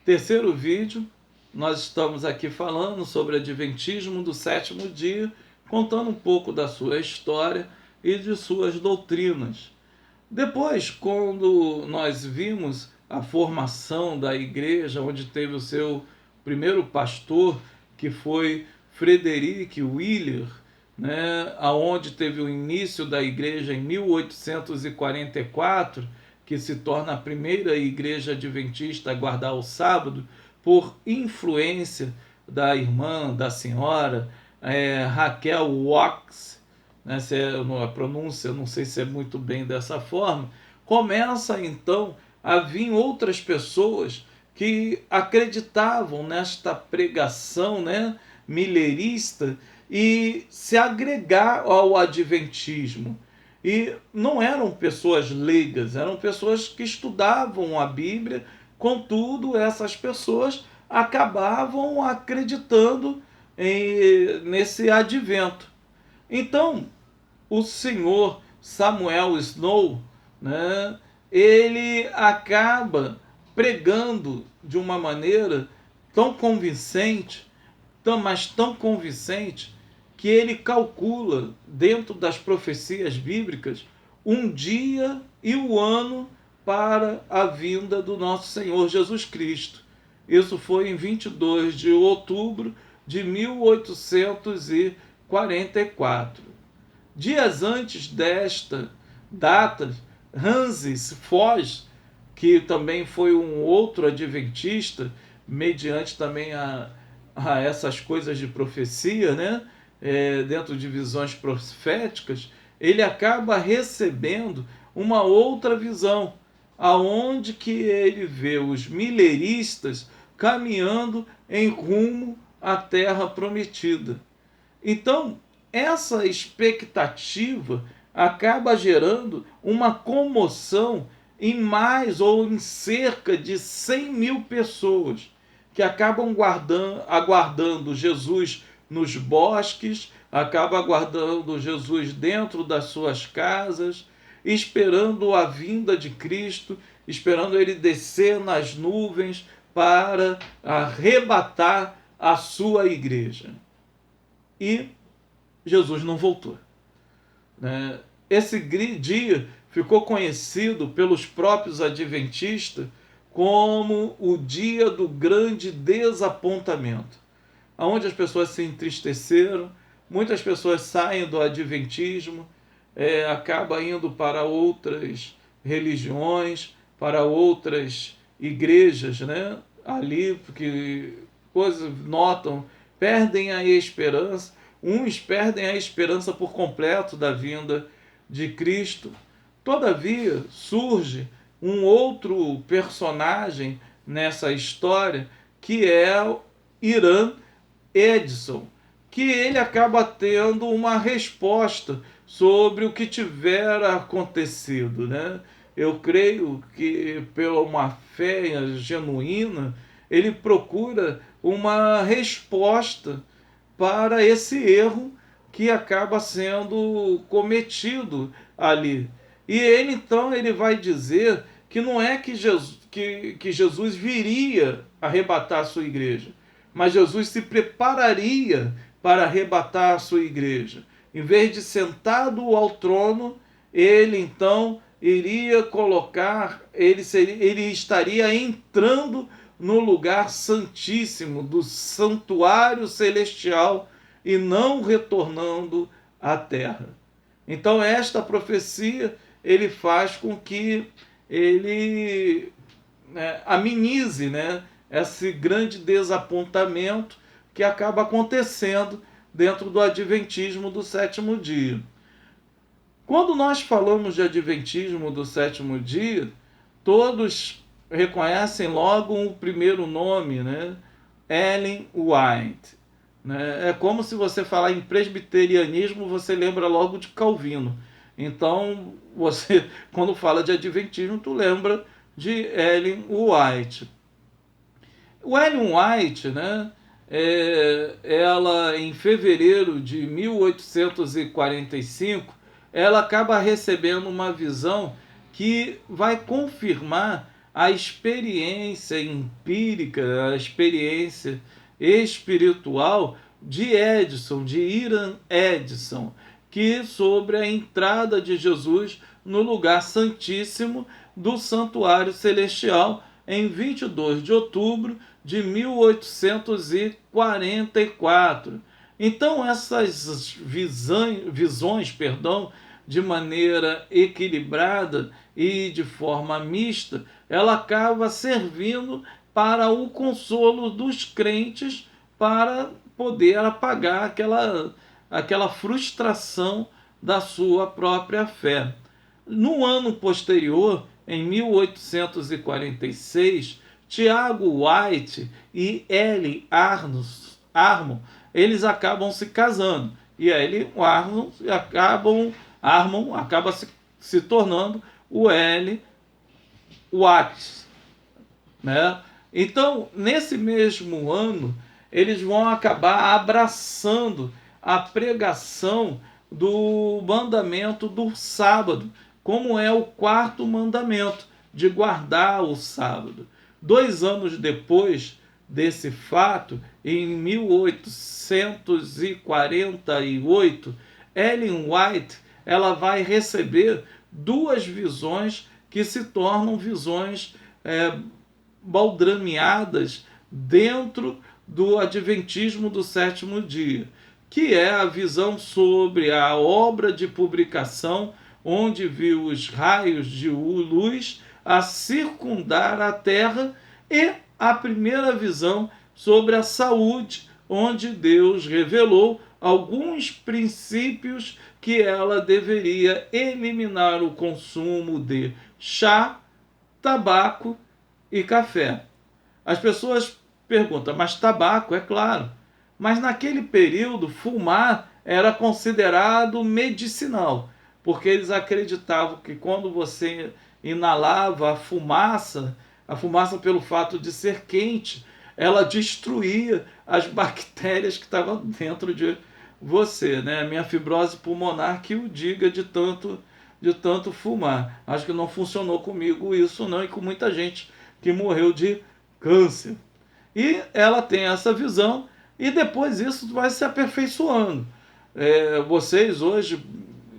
Terceiro vídeo, nós estamos aqui falando sobre o Adventismo do sétimo dia, contando um pouco da sua história e de suas doutrinas. Depois, quando nós vimos a formação da igreja, onde teve o seu primeiro pastor, que foi Frederick Wheeler, né, aonde teve o início da igreja em 1844, que se torna a primeira igreja adventista a guardar o sábado, por influência da irmã, da senhora Raquel Watts, né, se é a pronúncia, eu não sei se é muito bem dessa forma, começa então a vir outras pessoas que acreditavam nesta pregação, né, millerista, e se agregar ao adventismo. E não eram pessoas leigas, eram pessoas que estudavam a Bíblia, contudo, essas pessoas acabavam acreditando nesse advento. Então, o senhor Samuel Snow, né, ele acaba pregando de uma maneira tão convincente, mas tão convincente, que ele calcula, dentro das profecias bíblicas, um dia e o ano para a vinda do nosso Senhor Jesus Cristo. Isso foi em 22 de outubro de 1844. Dias antes desta data, Francis Fox, que também foi um outro adventista, mediante também a essas coisas de profecia, né? Dentro de visões proféticas, ele acaba recebendo uma outra visão, aonde que ele vê os mileristas caminhando em rumo à terra prometida. Então, essa expectativa acaba gerando uma comoção em mais ou em cerca de 100 mil pessoas que acabam aguardando Jesus nos bosques, acabam aguardando Jesus dentro das suas casas, esperando a vinda de Cristo, esperando ele descer nas nuvens para arrebatar a sua igreja. E Jesus não voltou. Esse dia ficou conhecido pelos próprios adventistas como o dia do grande desapontamento, onde as pessoas se entristeceram, muitas pessoas saem do adventismo, acabam indo para outras religiões, para outras igrejas, né? Ali, porque coisas notam, perdem a esperança, uns perdem a esperança por completo da vinda de Cristo. Todavia, surge um outro personagem nessa história, que é Irã Edson, que ele acaba tendo uma resposta sobre o que tiver acontecido, né? Eu creio que, pela uma fé genuína, ele procura uma resposta para esse erro que acaba sendo cometido ali. E ele então ele vai dizer que não é que Jesus viria arrebatar a sua igreja, mas Jesus se prepararia para arrebatar a sua igreja. Em vez de sentado ao trono, ele então iria colocar, ele estaria entrando no lugar santíssimo do santuário celestial e não retornando à terra. Então esta profecia ele faz com que ele amenize, né, esse grande desapontamento que acaba acontecendo dentro do adventismo do sétimo dia. Quando nós falamos de adventismo do sétimo dia, todos reconhecem logo o primeiro nome, né? Ellen White. Né? É como se você falar em presbiterianismo, você lembra logo de Calvino. Então, você, quando fala de adventismo, tu lembra de Ellen White. O Ellen White, né? Ela, em fevereiro de 1845, ela acaba recebendo uma visão que vai confirmar a experiência empírica, a experiência espiritual de Edson, de Iran Edson, que sobre a entrada de Jesus no lugar santíssimo do santuário celestial em 22 de outubro de 1844. Então essas visões, de maneira equilibrada e de forma mista, ela acaba servindo para o consolo dos crentes, para poder apagar aquela frustração da sua própria fé. No ano posterior, em 1846, Tiago White e Ellen Armour, eles acabam se casando. E Ellen Armour acaba se tornando o Ellen White, né? Então, nesse mesmo ano, eles vão acabar abraçando a pregação do mandamento do sábado, como é o quarto mandamento, de guardar o sábado. 2 anos depois desse fato, em 1848, Ellen White ela vai receber 2 visões que se tornam visões baldrameadas dentro do Adventismo do sétimo dia, que é a visão sobre a obra de publicação, onde viu os raios de luz a circundar a Terra, e a primeira visão sobre a saúde, onde Deus revelou alguns princípios que ela deveria eliminar o consumo de chá, tabaco e café. As pessoas perguntam, mas tabaco, é claro. Mas naquele período, fumar era considerado medicinal, porque eles acreditavam que quando você inalava a fumaça pelo fato de ser quente, ela destruía as bactérias que estavam dentro de você, né? Minha fibrose pulmonar que o diga de tanto fumar. Acho que não funcionou comigo isso não, e com muita gente que morreu de câncer. E ela tem essa visão, e depois isso vai se aperfeiçoando. Vocês hoje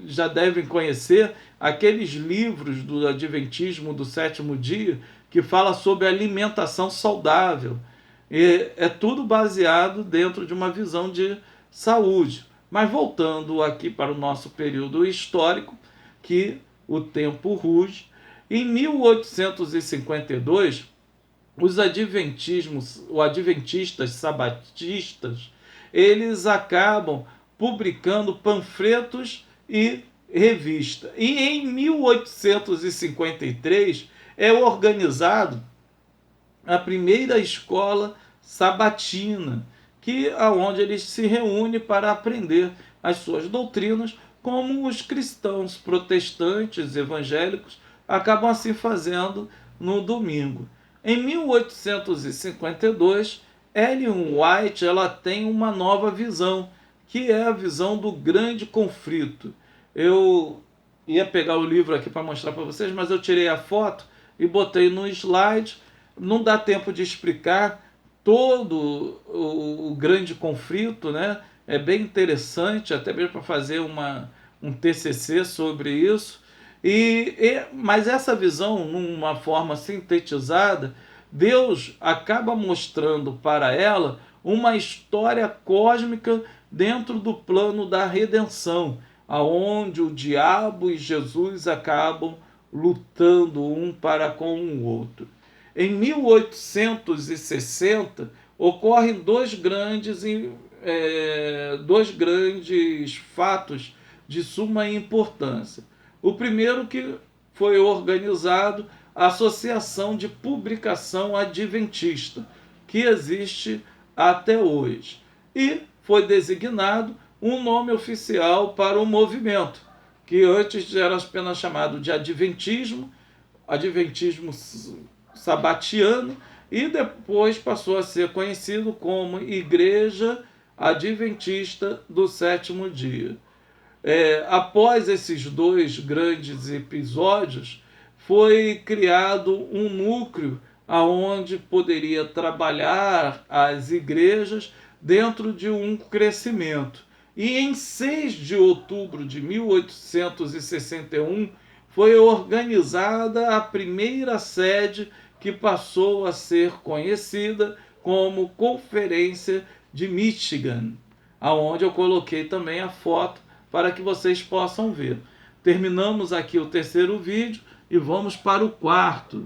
já devem conhecer aqueles livros do Adventismo do sétimo dia que fala sobre alimentação saudável. E é tudo baseado dentro de uma visão de saúde. Mas voltando aqui para o nosso período histórico, que o tempo ruge, em 1852, os adventistas sabatistas, eles acabam publicando panfletos e revista. E em 1853 é organizado a primeira escola sabatina, aonde eles se reúnem para aprender as suas doutrinas, como os cristãos protestantes evangélicos acabam assim fazendo no domingo. Em 1852, Ellen White ela tem uma nova visão, que é a visão do grande conflito. Eu ia pegar o livro aqui para mostrar para vocês, mas eu tirei a foto e botei no slide. Não dá tempo de explicar todo o grande conflito, né? É bem interessante, até mesmo para fazer um TCC sobre isso. Mas essa visão, numa forma sintetizada, Deus acaba mostrando para ela uma história cósmica dentro do plano da redenção, aonde o diabo e Jesus acabam lutando um para com o outro. Em 1860, ocorrem dois grandes fatos de suma importância. O primeiro, que foi organizado a Associação de Publicação Adventista, que existe até hoje, e foi designado um nome oficial para o movimento, que antes era apenas chamado de Adventismo Sabatiano, e depois passou a ser conhecido como Igreja Adventista do Sétimo Dia. Após esses dois grandes episódios, foi criado um núcleo aonde poderia trabalhar as igrejas dentro de um crescimento. E em 6 de outubro de 1861 foi organizada a primeira sede que passou a ser conhecida como Conferência de Michigan, aonde eu coloquei também a foto para que vocês possam ver. Terminamos aqui o terceiro vídeo e vamos para o quarto.